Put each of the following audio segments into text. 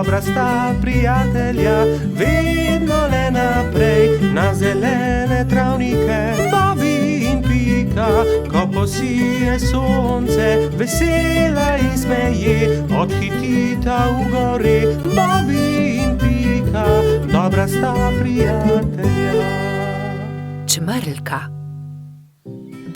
dobra sta prijatelja, vedno le naprej na zelene travnike. Bobby in Pika, ko posije sonce, vesela in smeje, odhitita v gori. Bobby in Pika, dobra sta prijatelja. Čmrlka.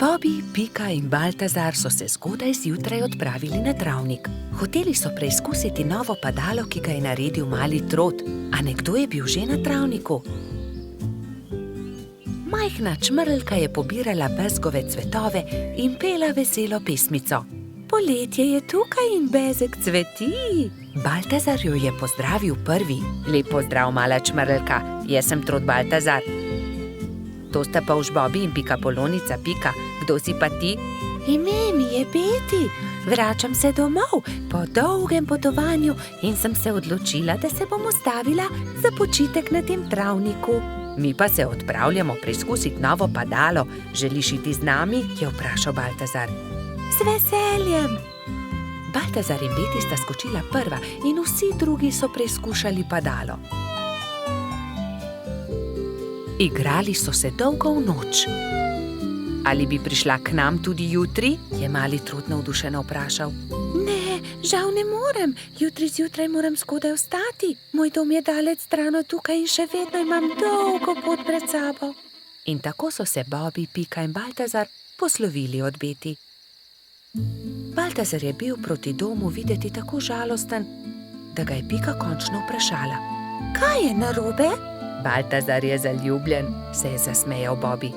Bobby, Pika in Baltazar so se zgodaj zjutraj odpravili na travnik. Hoteli so preizkusiti novo padalo, ki ga je naredil mali Trot. A nekdo je bil že na travniku. Majhna čmrlka je pobirala bezgove cvetove in pela veselo pesmico. Poletje je tukaj in bezeg cveti. Baltazar jo je pozdravil prvi. Lep pozdrav, mala čmrlka, jaz sem Trot Baltazar. To sta pa už Bobby in Pikapolonica Pika. Kdo si pa ti? Ime mi je Beti. Vračam se domov po dolgem potovanju in sem se odločila, da se bom ustavila za počitek na tem travniku. Mi pa se odpravljamo preizkusiti novo padalo. Želiš iti z nami? Je vprašal Baltazar. Z veseljem. Baltazar in Beti sta skočila prva in vsi drugi so preizkušali padalo. Igrali so se dolgo v noč. Ali bi prišla k nam tudi jutri? Je mali Trot navdušeno vprašal. Ne, žal ne morem. Jutri zjutraj moram zgodaj vstati. Moj dom je daleč stran od tukaj in še vedno imam dolgo pot pred sabo. In tako so se Bobby, Pika in Baltazar poslovili od Beti. Baltazar je bil proti domu videti tako žalosten, da ga je Pika končno vprašala. Kaj je narobe? Baltazar je zaljubljen, se je zasmejal Bobby.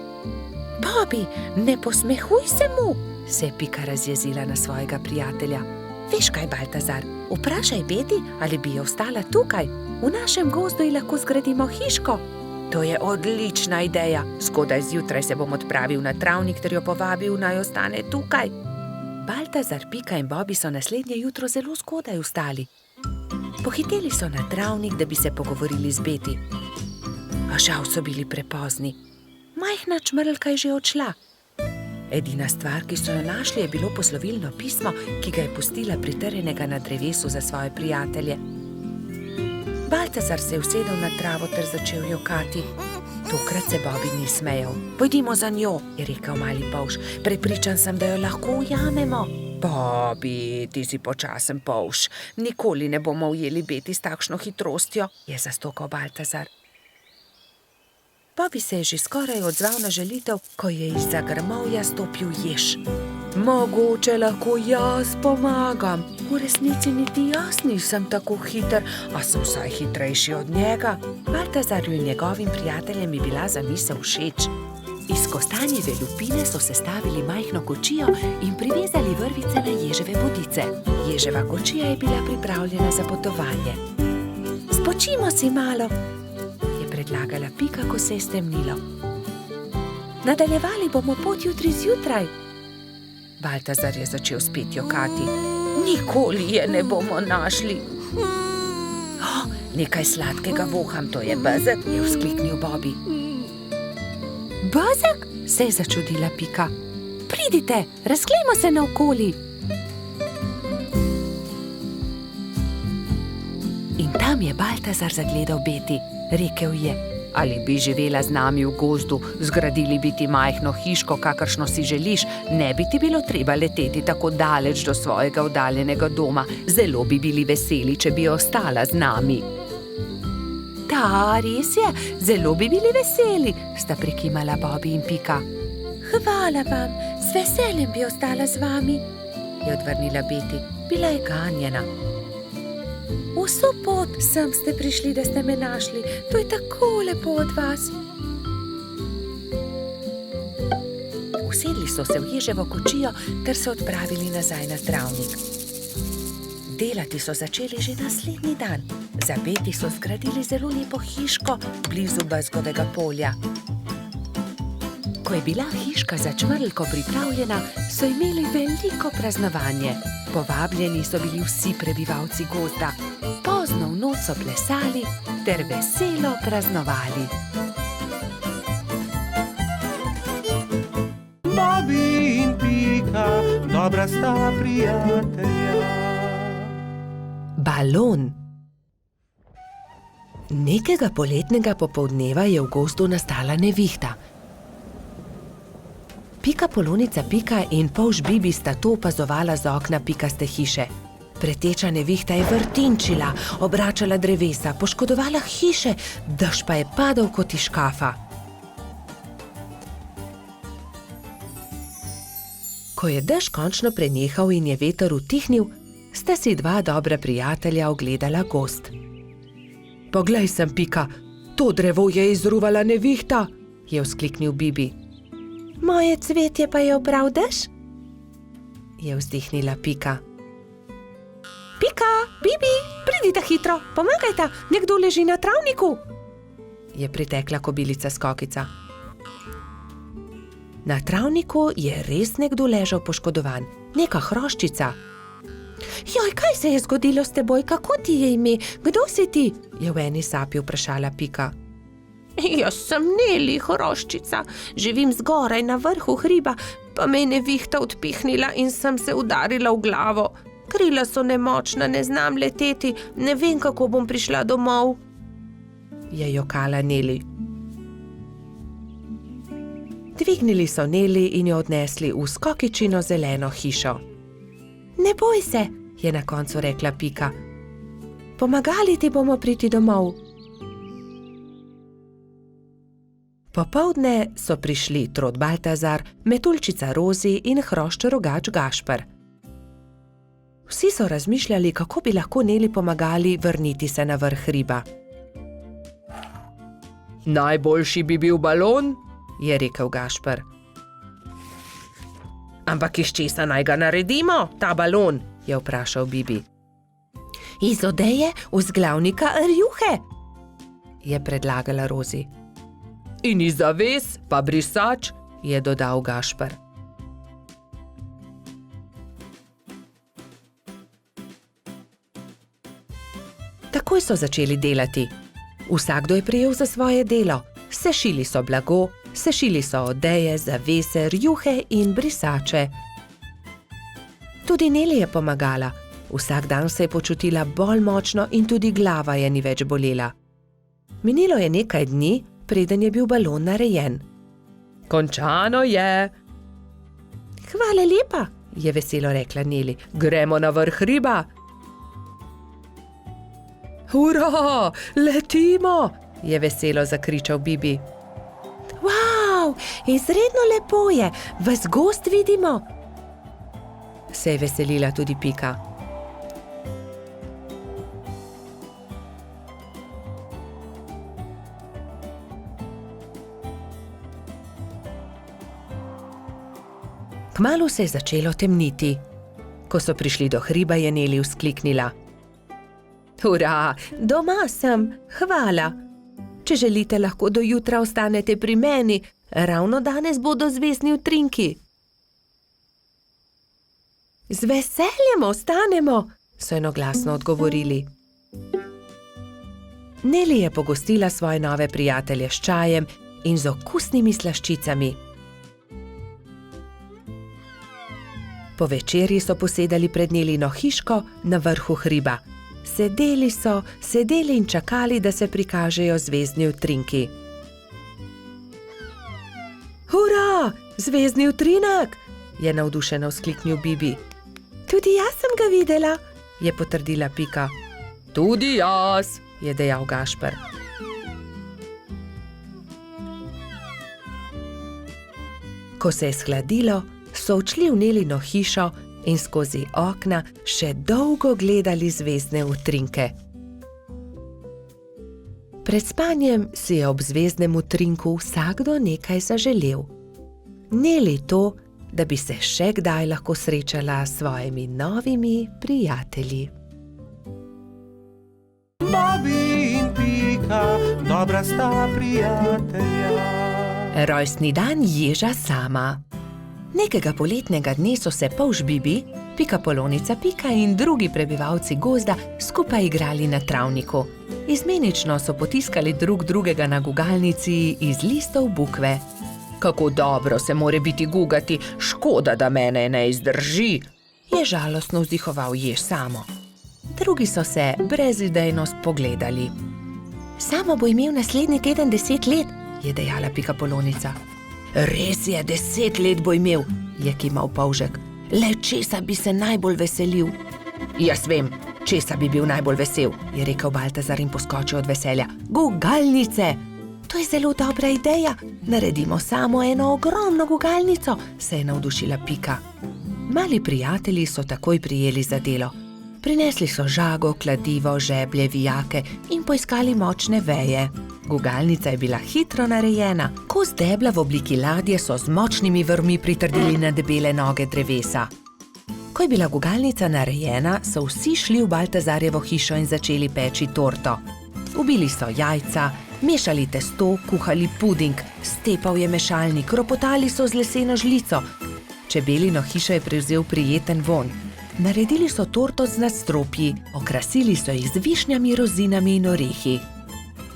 Bobby, ne posmehuj se mu, se je Pika razjezila na svojega prijatelja. Veš kaj, Baltazar, vprašaj Beti, ali bi jo ostala tukaj. V našem gozdu ji lahko zgradimo hiško. To je odlična ideja. Zgodaj zjutraj se bom odpravil na travnik ter jo povabil, naj ostane tukaj. Baltazar, Pika in Bobby so naslednje jutro zelo zgodaj vstali. Pohiteli so na travnik, da bi se pogovorili z Beti. A žal so bili prepozni. Majhna čmrlka je že odšla. Edina stvar, ki so jo našli, je bilo poslovilno pismo, ki ga je pustila pritrjenega na drevesu za svoje prijatelje. Baltazar se je usedel na travo ter začel jokati. Tokrat se Bobby ni smejal. Pojdimo za njo, je rekel mali polž. Prepričan sem, da jo lahko ujamemo. Bobby, ti si počasen polž. Nikoli ne bomo ujeli Beti s takšno hitrostjo, je zastokal Baltazar. Bobby se je že skoraj odzval na želitev, ko je izza grmovja stopil jež. Mogoče lahko jaz pomagam. V resnici niti jaz nisem tako hiter, a sem vsaj hitrejši od njega. Baltazarju in njegovim prijateljem je bila zamisel všeč. Iz kostanjeve lupine so sestavili majhno kočijo in privezali vrvice na ježeve bodice. Ježeva kočija je bila pripravljena za potovanje. Spočimo si malo, predlagala Pika, ko se je stemnilo. Nadaljevali bomo pot jutri zjutraj. Baltazar je začel spet jokati. Nikoli je ne bomo našli. Nekaj sladkega voham, to je bezeg, je vzkliknil Bobby. Bezeg? Se je začudila Pika. Pridite, razglejmo se naokoli. In tam je Baltazar zagledal Beti. Rekel je, ali bi živela z nami v gozdu, zgradili bi ti majhno hiško, kakršno si želiš, ne bi ti bilo treba leteti tako daleč do svojega oddaljenega doma. Zelo bi bili veseli, če bi ostala z nami. Da, res je, zelo bi bili veseli, sta prikimala Bobby in Pika. Hvala vam, z veseljem bi ostala z vami, je odvrnila Beti. Bila je ganjena. Vso pot sem ste prišli, da ste me našli. To je tako lepo od vas. Usedli so se v ježevo kočijo ter se odpravili nazaj na travnik. Delati so začeli že naslednji dan. Za Beti so zgradili zelo lepo hiško blizu bezgovega polja. Ko je bila hiška za čmrlko pripravljena, so imeli veliko praznovanje. Povabljeni so bili vsi prebivalci gozda. Pozno v noč so plesali ter veselo praznovali. Bobby in Pika, dobra sta prijatelja. Balon. Nekega poletnega popoldneva je v gozdu nastala nevihta. Pika Polonica Pika in polž Bibi sta to opazovala z okna pikaste hiše. Preteča nevihta je vrtinčila, obračala drevesa, poškodovala hiše, dež pa je padal kot iz škafa. Ko je dež končno prenehal in je veter utihnil, sta si dva dobra prijatelja ogledala gozd. Poglej sem, Pika, to drevo je izruvala nevihta, je vzkliknil Bibi. Moje cvetje pa je obral dež? Je vzdihnila Pika. Pika, Bibi, pridite hitro, pomagajta, nekdo leži na travniku, je pritekla kobilica Skokica. Na travniku je res nekdo ležal poškodovan, neka hroščica. Joj, kaj se je zgodilo s teboj, kako ti je ime, kdo si ti? Je v eni sapi vprašala Pika. Jaz sem Neli, hroščica, živim zgoraj na vrhu hriba, pa me je nevihta odpihnila in sem se udarila v glavo. Krila so nemočna, ne znam leteti, ne vem, kako bom prišla domov, je jokala Neli. Dvignili so Neli in jo odnesli v Skokičino zeleno hišo. Ne boj se, je na koncu rekla Pika. Pomagali ti bomo priti domov. Popoldne so prišli Trod Baltazar, Metuljčica Rozi in hrošč rogač Gašper. Vsi so razmišljali, kako bi lahko Neli pomagali vrniti se na vrh hriba. Najboljši bi bil balon, je rekel Gašper. Ampak iz česa naj ga naredimo, ta balon, je vprašal Bibi. Iz odeje vzglavnika rjuhe, je predlagala Rozi. In iz zaves pa brisač, je dodal Gašper. Takoj so začeli delati. Vsakdo je prijel za svoje delo. Sešili so blago, sešili so odeje, zavese, rjuhe in brisače. Tudi Neli je pomagala. Vsak dan se je počutila bolj močno in tudi glava je ni več bolela. Minilo je nekaj dni, preden je bil balon narejen. Končano je. Hvala lepa, je veselo rekla Neli. Gremo na vrh hriba. Hurra, letimo, je veselo zakričal Bibi. Wow, izredno lepo je, ves gozd vidimo, se je veselila tudi Pika. Kmalu se je začelo temniti. Ko so prišli do hriba, je Neli vzkliknila. Hurra, doma sem, hvala. Če želite, lahko do jutra ostanete pri meni, ravno danes bodo zvezdni utrinki. Z veseljem ostanemo, so enoglasno odgovorili. Neli je pogostila svoje nove prijatelje s čajem in z okusnimi slaščicami. Po večerji so posedali pred Nelino hiško na vrhu hriba. Sedeli in čakali, da se prikažejo zvezdni utrinki. Hurra, zvezdni utrinek, je navdušeno vzkliknil Bibi. Tudi jaz sem ga videla, je potrdila Pika. Tudi jaz, je dejal Gašper. Ko se je shladilo, so odšli v Nelino hišo in skozi okna še dolgo gledali zvezdne utrinke. Pred spanjem si je ob zvezdnem utrinku vsakdo nekaj zaželel. Neli to, da bi se še kdaj lahko srečala s svojimi novimi prijatelji. Bobby in Pika, dobra sta prijatelja. Rojstni dan ježa Sama. Nekega poletnega dne so se polž Bibi, Pika Polonica Pika in drugi prebivalci gozda skupaj igrali na travniku. Izmenično so potiskali drug drugega na gugalnici iz listov bukve. Kako dobro se more biti gugati, škoda, da mene ne izdrži, je žalostno vzdihoval jež Samo. Drugi so se brezidejno spogledali. Samo bo imel naslednji teden 10 let, je dejala Pikapolonica. Res je, 10 let bo imel, je kimal Polžek. Le česa bi se najbolj veselil? Jaz vem, česa bi bil najbolj vesel, je rekel Baltazar in poskočil od veselja. Gugalnice! To je zelo dobra ideja. Naredimo samo eno ogromno gugalnico, se je navdušila Pika. Mali prijatelji so takoj prijeli za delo. Prinesli so žago, kladivo, žeblje, vijake in poiskali močne veje. Gugalnica je bila hitro narejena. Kos debla v obliki ladje so z močnimi vrvmi pritrdili na debele noge drevesa. Ko je bila gugalnica narejena, so vsi šli v Baltazarjevo hišo in začeli peči torto. Ubili so jajca, mešali testo, kuhali puding, stepal je mešalnik, ropotali so z leseno žlico. Čebelino hišo je prevzel prijeten vonj. Naredili so torto z nadstropji, okrasili so jih z višnjami, rozinami in orehi.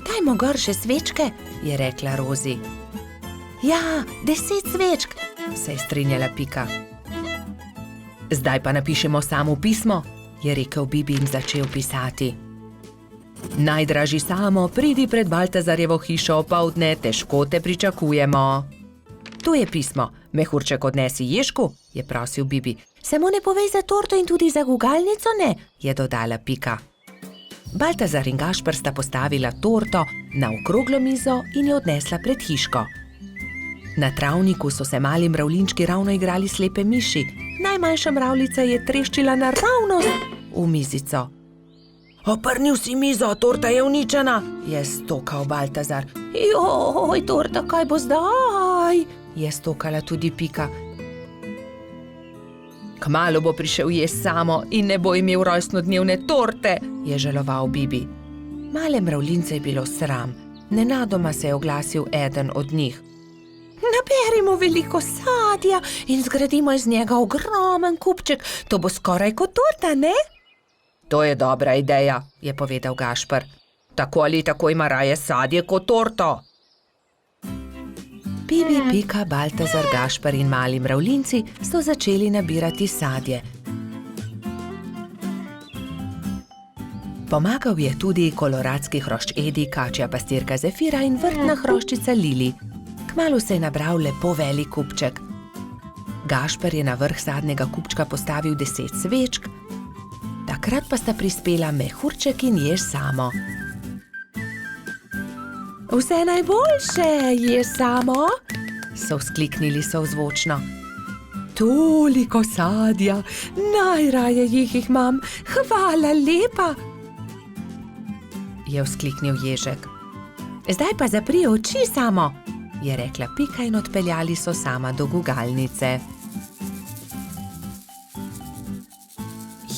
Dajmo gor še svečke, je rekla Rozi. Ja, 10 svečk, se je strinjala Pika. Zdaj pa napišemo samo pismo, je rekel Bibi in začel pisati. Najdražji Samo, pridi pred Baltazarjevo hišo opoldne, težko te pričakujemo. Tu je pismo, mehurček odnesi Ježku, je prosil Bibi. Samo ne povej za torto in tudi za gugalnico ne, je dodala Pika. Baltazar in Gašper sta postavila torto na okroglo mizo in jo odnesla pred hiško. Na travniku so se mali mravljinčki ravno igrali slepe miši. Najmanjša mravljica je treščila naravnost v mizico. Oprnil si mizo, torta je uničena, je stokal Baltazar. Joj, torta, kaj bo zdaj? Je stokala tudi Pika. Kmalu bo prišel jest Samo in ne bo imel rojstnodnevne torte, je žaloval Bibi. Male mravljince je bilo sram. Nenadoma se je oglasil eden od njih. Naberimo veliko sadja in zgradimo iz njega ogromen kupček. To bo skoraj kot torta, ne? To je dobra ideja, je povedal Gašper. Tako ali tako ima raje sadje kot torto. Bibi, Pika, Baltazar, Gašper in mali mravljinci so začeli nabirati sadje. Pomagal je tudi koloradski hrošč Edi, kačja pastirka Zefira in vrtna hroščica Lili. Kmalu se je nabral lepo velik kupček. Gašper je na vrh sadnega kupčka postavil 10 svečk, takrat pa sta prispela mehurček in Jež Samo. Vse najboljše, Jež Samo, so vzkliknili sozvočno. Toliko sadja, najraje jih imam, hvala lepa, je vzkliknil Ježek. Zdaj pa zapri oči, Samo, je rekla Pika in odpeljali so Sama do gugalnice.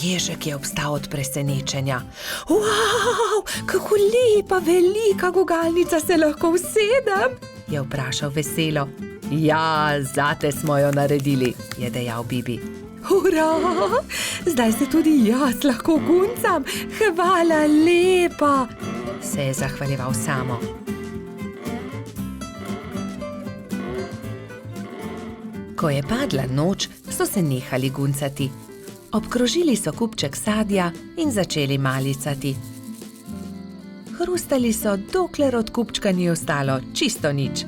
Ježek je obstal od presenečenja. Wow, kako lepa, velika gugalnica, se lahko usedem? Je vprašal veselo. Ja, zate smo jo naredili, je dejal Bibi. Hurra, zdaj se tudi jaz lahko guncam, hvala lepa, se je zahvaljeval Samo. Ko je padla noč, so se nehali guncati. Obkrožili so kupček sadja in začeli malicati. Hrustali so, dokler od kupčka ni ostalo čisto nič.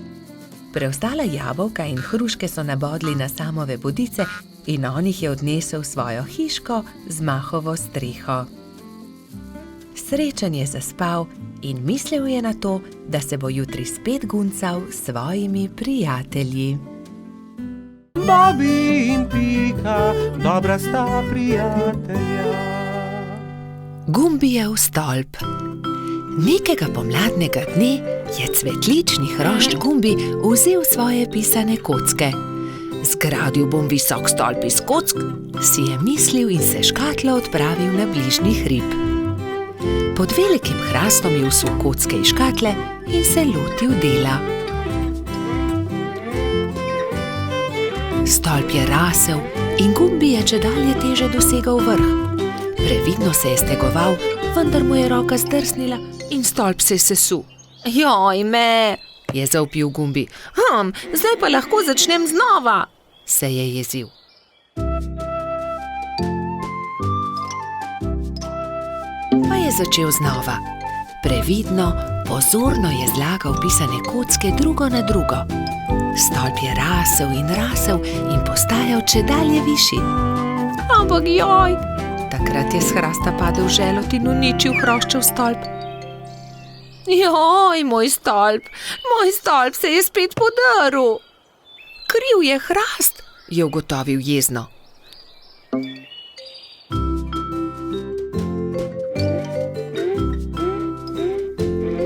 Preostala jabolka in hruške so nabodli na Samove bodice in on jih je odnesel v svojo hiško z mahovo streho. Srečen je zaspal in mislil je na to, da se bo jutri spet guncal s svojimi prijatelji. Bobi in Pika, dobra sta prijatelja. Gumbijev stolp. Nekega pomladnega dne je cvetlični hrošč Gumbi vzel svoje pisane kocke. Zgradil bom visok stolp iz kock, si je mislil in se škatlo odpravil na bližnji hrib. Pod velikim hrastom je vsul kocke iz škatle in se lotil dela. Stolp je rasel in Gumbi je čedalje teže dosegal vrh. Previdno se je stegoval, vendar mu je roka zdrsnila in stolp se je sesul. Joj me, je zavpil Gumbi. Zdaj pa lahko začnem znova, se je jezil. Pa je začel znova. Previdno, Pozorno je zlagal pisane kocke drugo na drugo. Stolp je rasel in postajal čedalje višji. Ampak joj! Takrat je s hrasta padel želod in uničil hroščev stolp. Joj, moj stolp se je spet podrl. Kriv je hrast, je ugotovil jezno.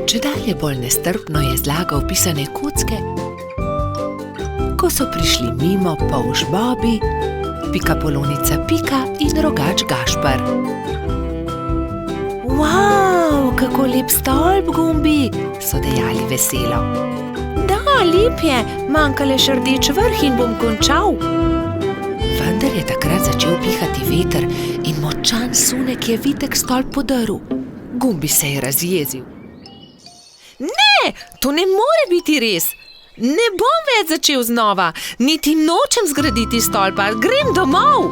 Čedalje bolj nestrpno je zlagal pisane kocke, ko so prišli mimo polž Bobi, pikapolonica Pika in rogač Gašper. Wow, kako lep stolp, Gumbi, so dejali veselo. Da, lep je, manjka le še rdeč vrh in bom končal. Vendar je takrat začel pihati veter in močan sunek je vitek stolp podrl. Gumbi se je razjezil. Ne, to ne more biti res. Ne bom več začel znova, niti nočem zgraditi stolpa, grem domov.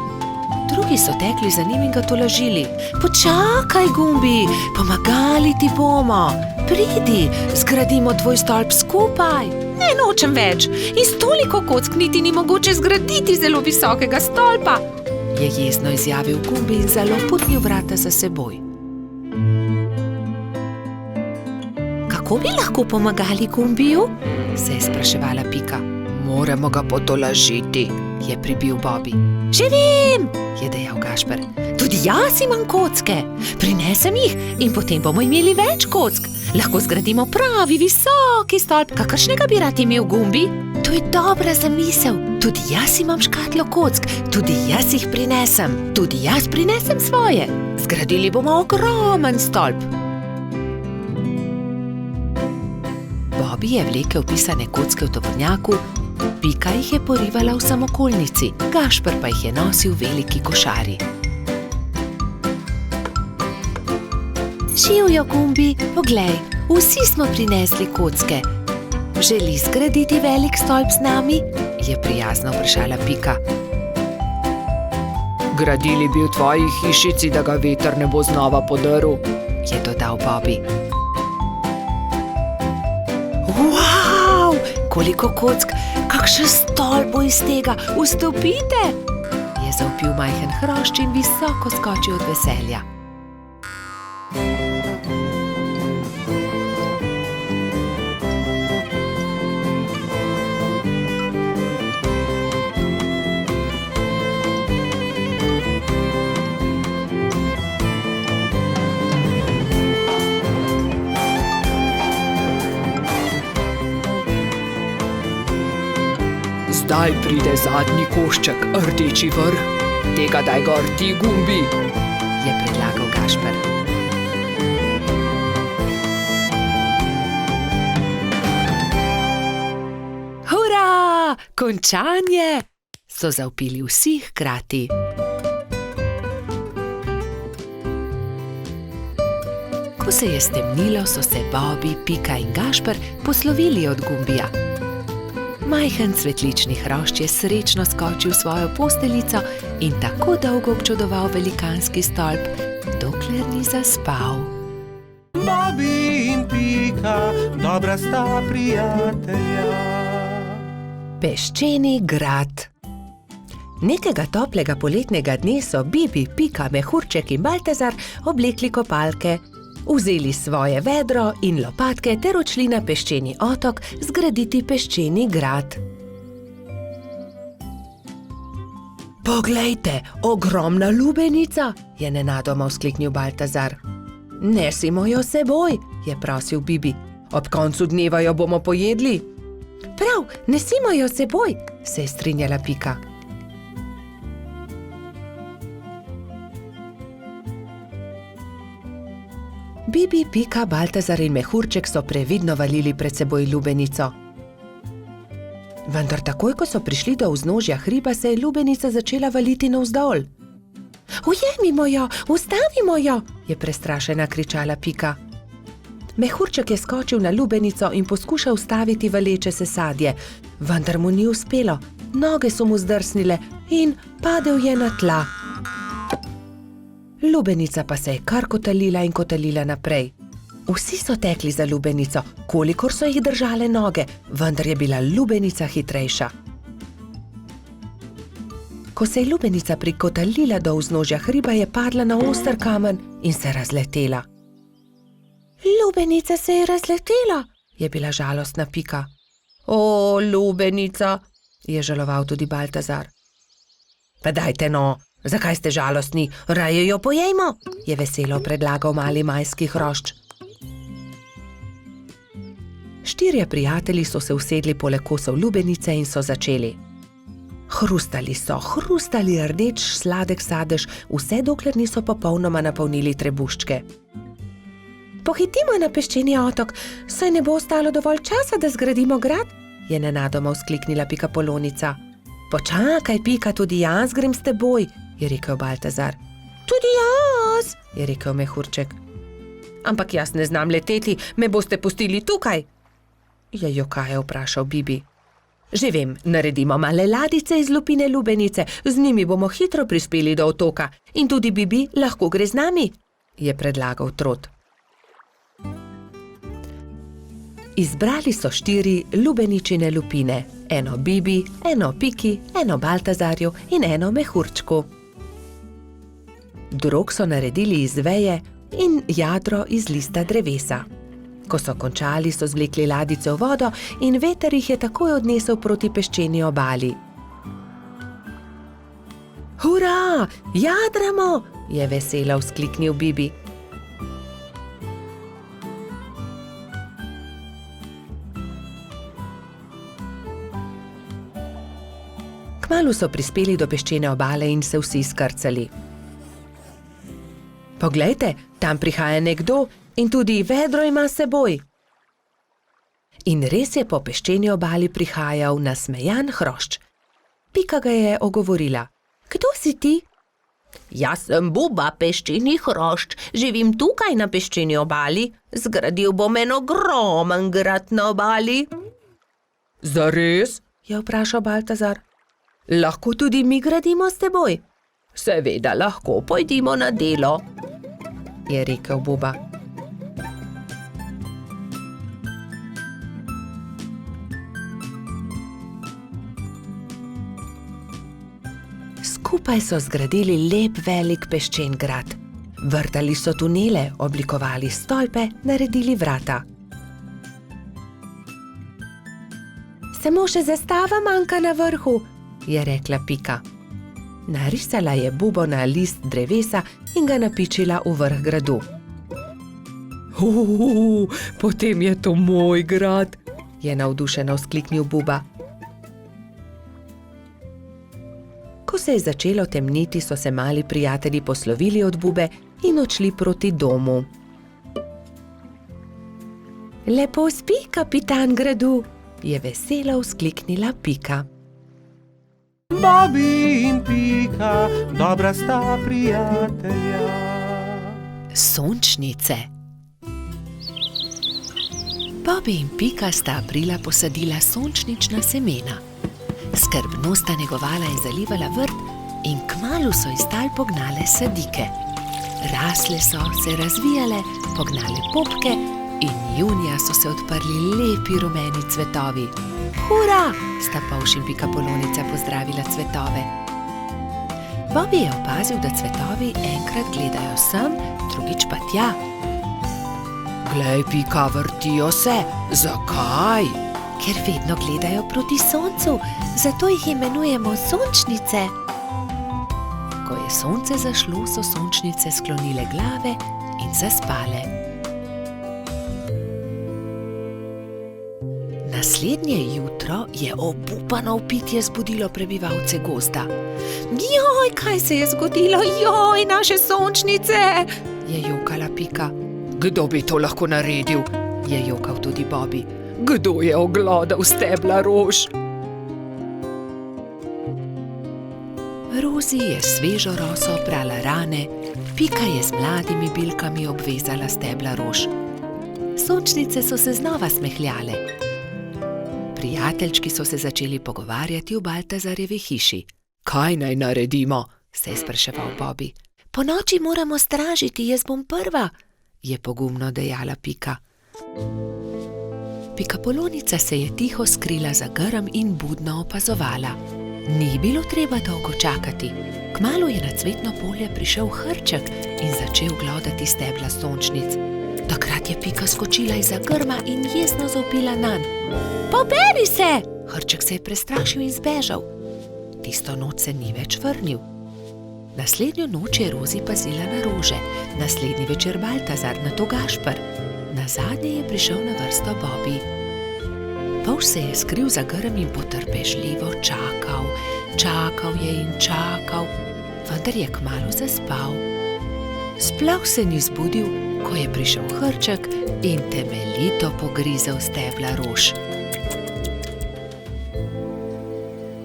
Drugi so tekli za njim in ga tolažili. Počakaj, Gumbi, pomagali ti bomo. Pridi, zgradimo tvoj stolp skupaj. Ne, nočem več. Iz toliko kock niti ni mogoče zgraditi zelo visokega stolpa, je jezno izjavil Gumbi in zaloputnil vrata za seboj. Kako bi lahko pomagali Gumbiju? Se je spraševala Pika. Moramo ga potolažiti, je pribil Bobi. Že vem, je dejal Gašper. Tudi jaz imam kocke. Prinesem jih in potem bomo imeli več kock. Lahko zgradimo pravi visoki stolp, kakršnega bi rad imel Gumbi. To je dobra zamisel. Tudi jaz imam škatlo kock, tudi jaz jih prinesem. Tudi jaz prinesem svoje. Zgradili bomo ogromen stolp. Bobi je vlekel pisane kocke v tovornjaku, Pika jih je porivala v samokolnici, Gašper pa jih je nosil v veliki košari. Živjo, Gumbi, poglej, vsi smo prinesli kocke. Želi zgraditi velik stolp z nami? Je prijazno vprašala Pika. Gradili bi v tvoji hišici, da ga veter ne bo znova podrl, je dodal Bobi. Wow, koliko kock, kakšen stolp bo iz tega, vstopite, je zavpil majhen hrošč in visoko skočil od veselja. Zdaj pride zadnji košček, rdeči vrh. Tega daj gor ti, Gumbi, je predlagal Gašper. Hura, končanje, so zavpili vsi hkrati. Ko se je stemnilo, so se Bobi, Pika in Gašper poslovili od Gumbija. Majhen cvetlični hrošč je srečno skočil v svojo posteljico in tako dolgo občudoval velikanski stolp, dokler ni zaspal. Bobi in Pika, dobra sta prijatelja. Peščeni grad. Nekega toplega poletnega dne so Bibi, Pika, Mehurček in Baltazar oblekli kopalke, vzeli svoje vedro in lopatke ter odšli na peščeni otok zgraditi peščeni grad. Poglejte, ogromna lubenica, je nenadoma vzkliknil Baltazar. Nesimo jo seboj, je prosil Bibi. Ob koncu dneva jo bomo pojedli. Prav, nesimo jo seboj, se je strinjala Pika. Bibi, Pika, Baltazar in Mehurček so previdno valili pred seboj lubenico. Vendar takoj, ko so prišli do vznožja hriba, se je lubenica začela valiti navzdol. Ujemimo jo, ustavimo jo, je prestrašena kričala Pika. Mehurček je skočil na lubenico in poskušal ustaviti valeče se sadje, vendar mu ni uspelo. Noge so mu zdrsnile in padel je na tla. Lubenica pa se je kar kotalila in kotalila naprej. Vsi so tekli za lubenico, kolikor so jih držale noge, vendar je bila lubenica hitrejša. Ko se je lubenica prikotalila do vznožja hriba, je padla na oster kamen in se razletela. Lubenica se je razletela, je bila žalostna Pika. O, lubenica, je žaloval tudi Baltazar. Pa dajte no, zakaj ste žalostni, raje jo pojejmo, je veselo predlagal mali majski hrošč. Štirje prijatelji so se usedli poleg kosov lubenice in so začeli. Hrustali rdeč sladek sadež, vse dokler niso popolnoma napolnili trebuščke. Pohitimo na peščeni otok, saj ne bo ostalo dovolj časa, da zgradimo grad, je nenadoma vzkliknila Pikapolonica. Počakaj, Pika, tudi jaz grem s teboj, je rekel Baltazar. Tudi jaz, je rekel Mehurček. Ampak jaz ne znam leteti, me boste pustili tukaj, je jokaje vprašal Bibi. Že vem, naredimo male ladice iz lupine lubenice, z njimi bomo hitro prispeli do otoka in tudi Bibi lahko gre z nami, je predlagal Trot. Izbrali so 4 lubeničine lupine, eno Bibi, eno Piki, eno Baltazarju in eno Mehurčku. Drog so naredili iz veje in jadro iz lista drevesa. Ko so končali, so zvlekli ladice v vodo in veter jih je takoj odnesel proti peščeni obali. Hura, jadramo, je veselo vzkliknil Bibi. Kmalu so prispeli do peščene obale in se vsi skrcali. Poglejte, tam prihaja nekdo in tudi vedro ima s seboj. In res je po peščeni obali prihajal nasmejan hrošč. Pika ga je ogovorila. Kdo si ti? Jaz sem Buba, peščeni hrošč, živim tukaj na peščeni obali, zgradil bom en ogromen grad na obali. Zares? Je vprašal Baltazar. Lahko tudi mi gradimo s teboj? Seveda lahko, pojdimo na delo, je rekel Buba. Skupaj so zgradili lep velik peščen grad. Vrtali so tunele, oblikovali stolpe, naredili vrata. Samo še zastava manjka na vrhu, je rekla Pika. Narisala je bubo na list drevesa in ga napičila v vrh gradu. Potem je to moj grad, je navdušeno vzkliknil Buba. Ko se je začelo temniti, so se mali prijatelji poslovili od Bube in odšli proti domu. Lepo spi, kapitan gradu, je veselo vzkliknila Pika. Bobi in Pika, dobra sta prijatelja. Sončnice. Bobi in Pika sta aprila posadila sončnična semena. Skrbno sta negovala in zalivala vrt in kmalu so iz tal pognale sadike. Rasle so, se razvijale, pognale popke in junija so se odprli lepi rumeni cvetovi. Hura! Sta Polž in Pikapolonica pozdravila cvetove. Bobi je opazil, da cvetovi enkrat gledajo sem, drugič pa tja. Glej, Pika, vrtijo se. Zakaj? Ker vedno gledajo proti soncu, zato jih imenujemo sončnice. Ko je sonce zašlo, so sončnice sklonile glave in zaspale. Naslednje jutro je obupano vpitje zbudilo prebivalce gozda. Joj, kaj se je zgodilo? Joj, naše sončnice! Je jokala Pika. Kdo bi to lahko naredil? Je jokal tudi Bobi. Kdo je oglodal stebla rož? Rozi je svežo roso oprala rane, Pika je z mladimi bilkami obvezala stebla rož. Sončnice so se znova smehljale. Prijateljčki so se začeli pogovarjati v Baltazarjevi hiši. Kaj naj naredimo? Se je spraševal Bobi. Ponoči moramo stražiti, jaz bom prva, je pogumno dejala Pika. Pikapolonica se je tiho skrila za grm in budno opazovala. Ni bilo treba dolgo čakati. Kmalu je na cvetno polje prišel hrček in začel glodati stebla sončnic. Takrat je Pika skočila izza grma in jezno zavpila nanj. Poberi se! Hrček se je prestrašil in zbežal. Tisto noč se ni več vrnil. Naslednjo noč je Rozi pazila na rože, naslednji večer Baltazar, nato Gašper. Nazadnje je prišel na vrsto Bobby. Polž se je skril za grm in potrpežljivo čakal. Čakal je in čakal, vendar je kmalu zaspal. Sploh se ni zbudil, ko je prišel hrček in temeljito pogrizel stebla rož.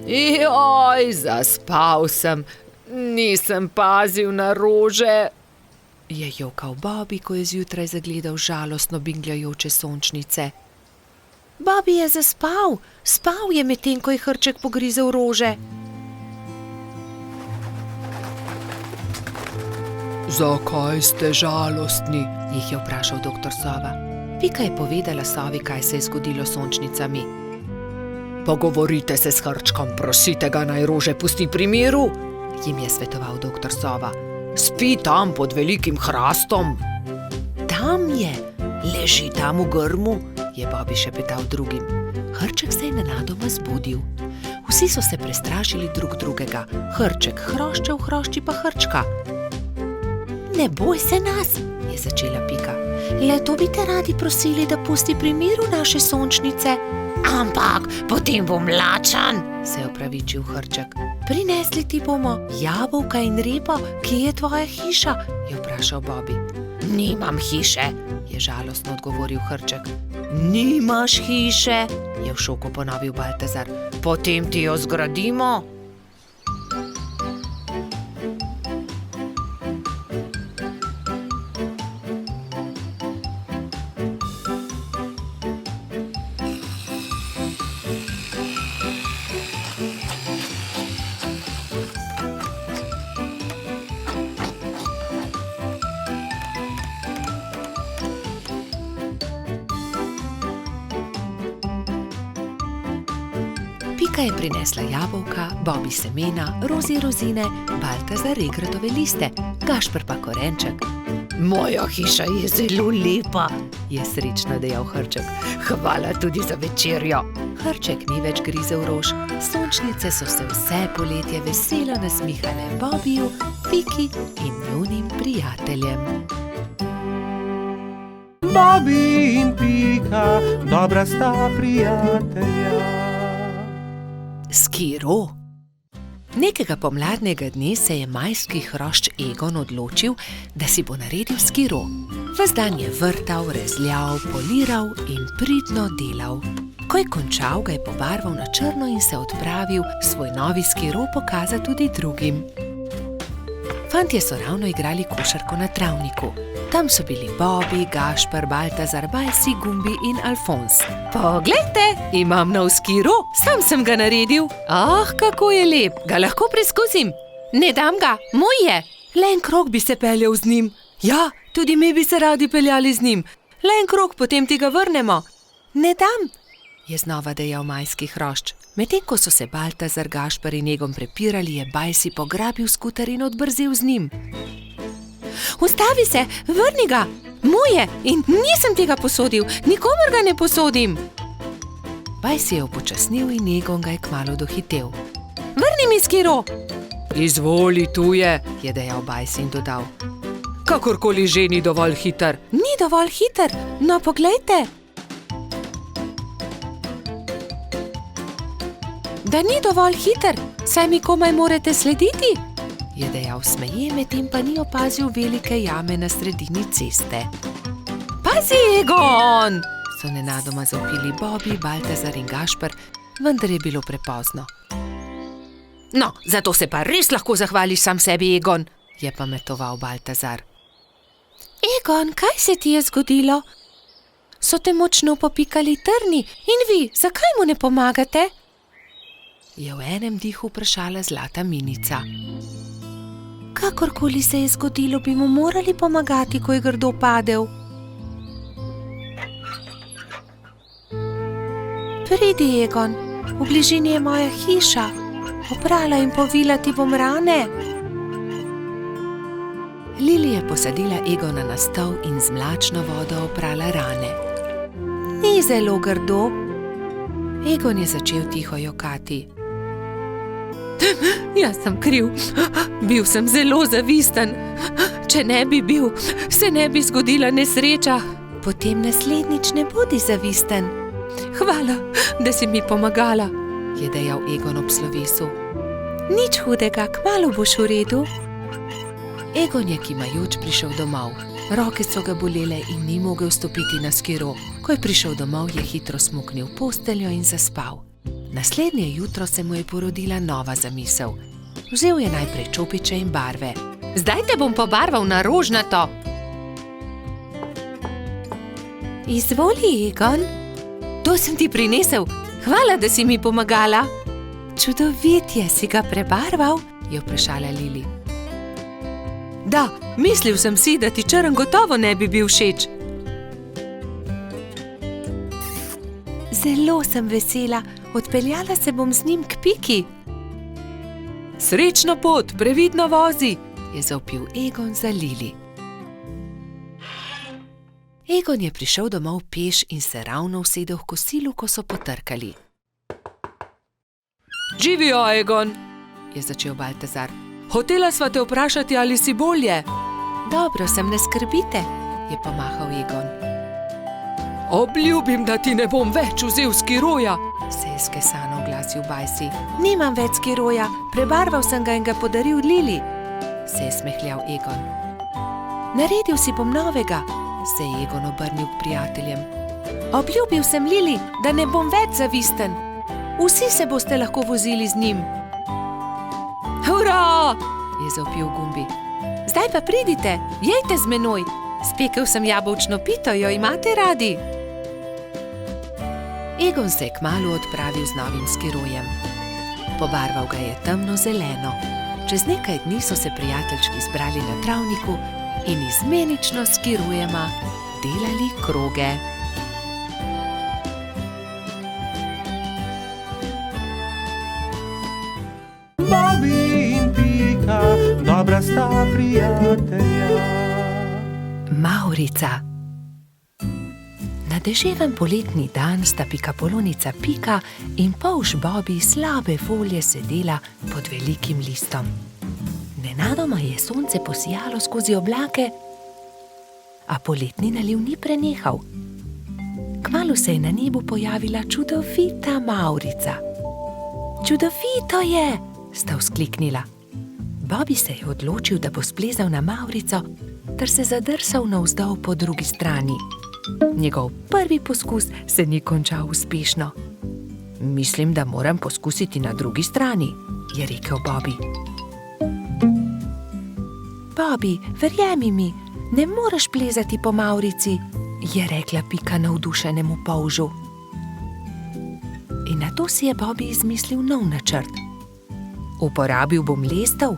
Joj, zaspal sem, nisem pazil na rože, je jokal Bobby, ko je zjutraj zagledal žalostno bingljajoče sončnice. Bobby je zaspal, spal je medtem, ko je hrček pogrizel rože. Zakaj ste žalostni? Jih je vprašal doktor Sova. Pika je povedala Sovi, kaj se je zgodilo s sončnicami. Pogovorite se s hrčkom, prosite ga, naj rože pusti pri miru, jim je svetoval doktor Sova. Spi tam pod velikim hrastom. Tam je, leži tam v grmu, je Bobby šepetal drugim. Hrček se je nenadoma zbudil. Vsi so se prestrašili drug drugega. Hrček hroščev, hrošči pa hrčka. Ne boj se nas, je začela Pika. Le to bi te radi prosili, da pusti pri miru naše sončnice. Ampak potem bom lačen, se je opravičil hrček. Prinesli ti bomo jabolka in repo, kje je tvoja hiša, je vprašal Bobby. Nimam hiše, je žalostno odgovoril hrček. Nimaš hiše, je v šoku ponovil Baltazar. Potem ti jo zgradimo. Pika je prinesla jabolka, Bobby semena, Rozi rozine, Baltazar regratove liste, Gašper pa korenček. Moja hiša je zelo lepa, je srečno dejal hrček. Hvala tudi za večerjo. Hrček ni več grizel rož, sončnice so se vse poletje veselo nasmihale Bobbyju, Piki in njunim prijateljem. Bobby in Pika, dobra sta prijatelja. Skiro. Nekega pomladnega dne se je majski hrošč Egon odločil, da si bo naredil skiro. Ves dan je vrtal, rezljal, poliral in pridno delal. Ko je končal, ga je pobarval na črno in se odpravil svoj novi skiro pokazati tudi drugim. Fantje so ravno igrali košarko na travniku. Tam so bili Bobby, Gašper, Baltazar, Bajsi, Gumbi in Alfons. Poglejte, imam nov skiro, sam sem ga naredil. Ah, kako je lep, ga lahko preizkusim. Ne dam ga, moj je. Le en krog bi se peljal z njim. Ja, tudi mi bi se radi peljali z njim. Le en krog, potem ti ga vrnemo. Ne dam, je znova dejal majski hrošč. Medtem ko so se Baltazar, Gašper in Egon prepirali, je Bajsi pograbil skuter in odbrzel z njim. Ustavi se, vrni ga, moj je in nisem tega posodil, nikomur ga ne posodim. Bajsi je upočasnil in Egon ga je kmalu dohitel. Vrni mi skiro. Izvoli, tu je dejal Bajsi in dodal. Kakorkoli že ni dovolj hiter. Ni dovolj hiter, no poglejte. Da ni dovolj hiter, saj mi komaj morate slediti, je dejal smeje, medtem pa ni opazil velike jame na sredini ceste. Pazi, Egon! So nenadoma zavpili Bobby, Baltazar in Gašper, vendar je bilo prepozno. No, zato se pa res lahko zahvališ sam sebi, Egon, je pametoval Baltazar. Egon, kaj se ti je zgodilo? So te močno popikali trni in vi, zakaj mu ne pomagate? Je v enem dihu vprašala zlata minica. Kakorkoli se je zgodilo, bi mu morali pomagati, ko je grdo padel. Pridi, Egon, v bližini je moja hiša. Oprala in povila ti bom rane. Lili je posadila Egona na stol in z mlačno vodo oprala rane. Ni zelo grdo. Egon je začel tiho jokati. Jaz sem kriv. Bil sem zelo zavisten. Če ne bi bil, se ne bi zgodila nesreča. Potem naslednjič ne bodi zavisten. Hvala, da si mi pomagala, je dejal Egon ob slovesu. Nič hudega, kmalu boš v redu. Egon je kimajoč prišel domov. Roke so ga bolele in ni mogel stopiti na skiro. Ko je prišel domov, je hitro smuknil v posteljo in zaspal. Naslednje jutro se mu je porodila nova zamisel. Vzel je najprej čopiče in barve. Zdaj te bom pobarval na rožnato. Izvoli, Egon. To sem ti prinesel. Hvala, da si mi pomagala. Čudovit je, si ga prebarval, je vprašala Lili. Da, mislil sem si, da ti črn gotovo ne bi bil všeč. Zelo sem vesela. Odpeljala se bom z njim k Piki. Srečno pot, previdno vozi, je zavpil Egon za Lili. Egon je prišel domov peš in se ravno usedel v kosilu, ko so potrkali. Živijo, Egon, je začel Baltazar. Hotela sva te vprašati, ali si bolje. Dobro sem, ne skrbite, je pomahal Egon. Obljubim, da ti ne bom več vzel skiroja, se je skesano oglasil Bajsi. Nimam več skiroja, prebarval sem ga in ga podaril Lili, se je smehljal Egon. Naredil si bom novega, se je Egon obrnil k prijateljem. Obljubil sem Lili, da ne bom več zavisten. Vsi se boste lahko vozili z njim. Hurra, je zavpil Gumbi. Zdaj pa pridite, jejte z menoj. Spekel sem jabolčno pito, jo imate radi? Egon se je kmalu odpravil z novim skirojem. Pobarval ga je temno zeleno. Čez nekaj dni so se prijateljčki zbrali na travniku in izmenično s skirojema delali kroge. Bobby in Pika, dobra sta prijatelja. Mavrica. Na deževen poletni dan sta pikapolonica Pika in polž Bobby slabe volje sedela pod velikim listom. Nenadoma je sonce posijalo skozi oblake, a poletni naliv ni prenehal. Kmalu se je na nebu pojavila čudovita Mavrica. Čudovito je, sta vzkliknila. Bobby se je odločil, da bo splezal na Mavrico ter se zadrsal navzdol po drugi strani. Njegov prvi poskus se ni končal uspešno. Mislim, da moram poskusiti na drugi strani, je rekel Bobby. Bobby, verjemi mi, ne moreš plezati po Mavrici, je rekla Pika navdušenemu polžu. In nato si je Bobby izmislil nov načrt. Uporabil bom lestev.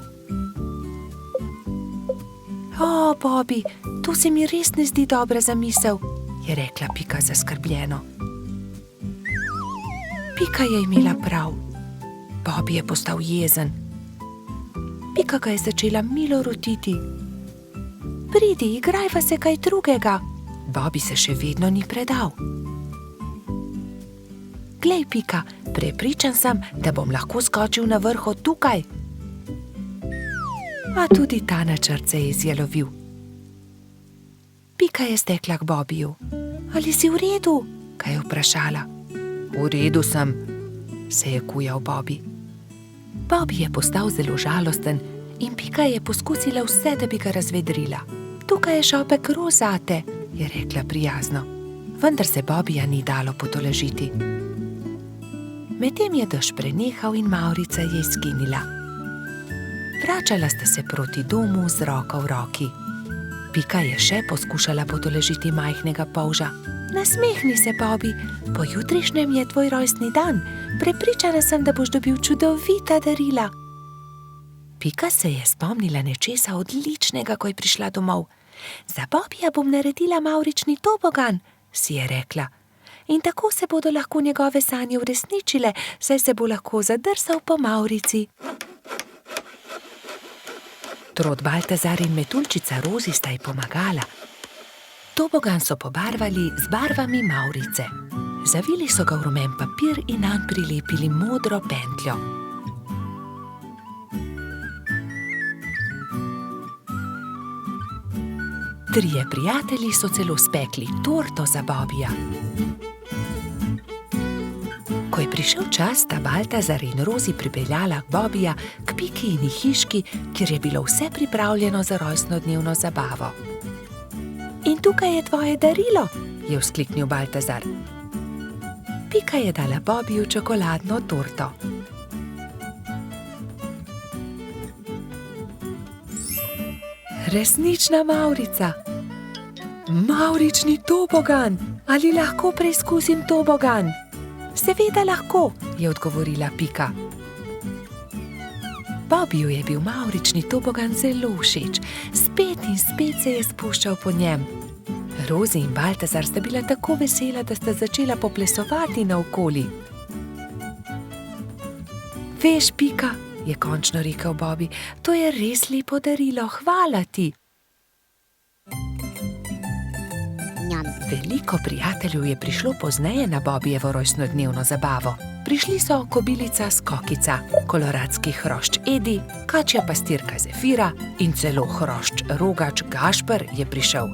O, Bobby, to se mi res ne zdi dobra zamisel, je rekla Pika zaskrbljeno. Pika je imela prav. Bobby je postal jezen. Pika ga je začela milo rotiti. Pridi, igrajva se kaj drugega. Bobby se še vedno ni predal. Glej, Pika, prepričan sem, da bom lahko skočil na vrh od tukaj. A tudi ta načrt se je izjalovil. Pika je stekla k Bobbyju. Ali si v redu? Ga je vprašala. V redu sem, se je kujal Bobby. Bobby je postal zelo žalosten in Pika je poskusila vse, da bi ga razvedrila. Tukaj je šopek rož zate, je rekla prijazno. Vendar se Bobbyja ni dalo potolažiti. Medtem je dež prenehal in Mavrica je izginila. Vračala sta se proti domu z roko v roki. Pika je še poskušala potolažiti majhnega polža. Nasmehni se, Bobby, pojutrišnjem je tvoj rojstni dan. Prepričana sem, da boš dobil čudovita darila. Pika se je spomnila nečesa odličnega, ko je prišla domov. Za Bobija bom naredila mavrični tobogan, si je rekla. In tako se bodo lahko njegove sanje uresničile, saj se bo lahko zadrsal po mavrici. Trod Baltazar in metuljčica Rozi sta ji pomagala. Tobogan so pobarvali z barvami mavrice. Zavili so ga v rumen papir in nanj prilepili modro pentljo. Trije prijatelji so celo spekli torto za Bobija. Ko je prišel čas, sta Baltazar in Rozi pripeljala Bobija k Pikini hiški, kjer je bilo vse pripravljeno za rojstnodnevno zabavo. In tukaj je tvoje darilo, je vzkliknil Baltazar. Pika je dala Bobiju čokoladno torto. Resnična mavrica. Mavrični tobogan. Ali lahko preizkusim tobogan? Seveda lahko, je odgovorila Pika. Bobiju je bil mavrični tobogan zelo všeč. Spet in spet se je spuščal po njem. Rozi in Baltazar sta bila tako vesela, da sta začela poplesovati naokoli. Veš, Pika, je končno rekel Bobi, to je res lepo darilo, hvala ti. Veliko prijateljev je prišlo pozneje na Bobijevo rojstnodnevno zabavo. Prišli so kobilica Skokica, koloradski hrošč Edi, kačja pastirka Zefira in celo hrošč Rogač Gašper je prišel.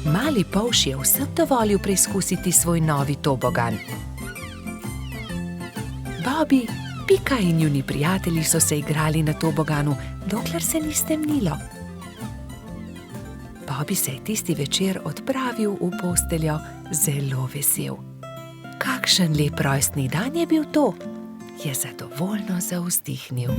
Mali polž je vsem dovolil preizkusiti svoj novi tobogan. Bobi, Pika in njuni prijatelji so se igrali na toboganu, dokler se ni stemnilo. Bobi se je tisti večer odpravil v posteljo zelo vesel. Kakšen lep rojstni dan je bil to, je zadovoljno zavzdihnil.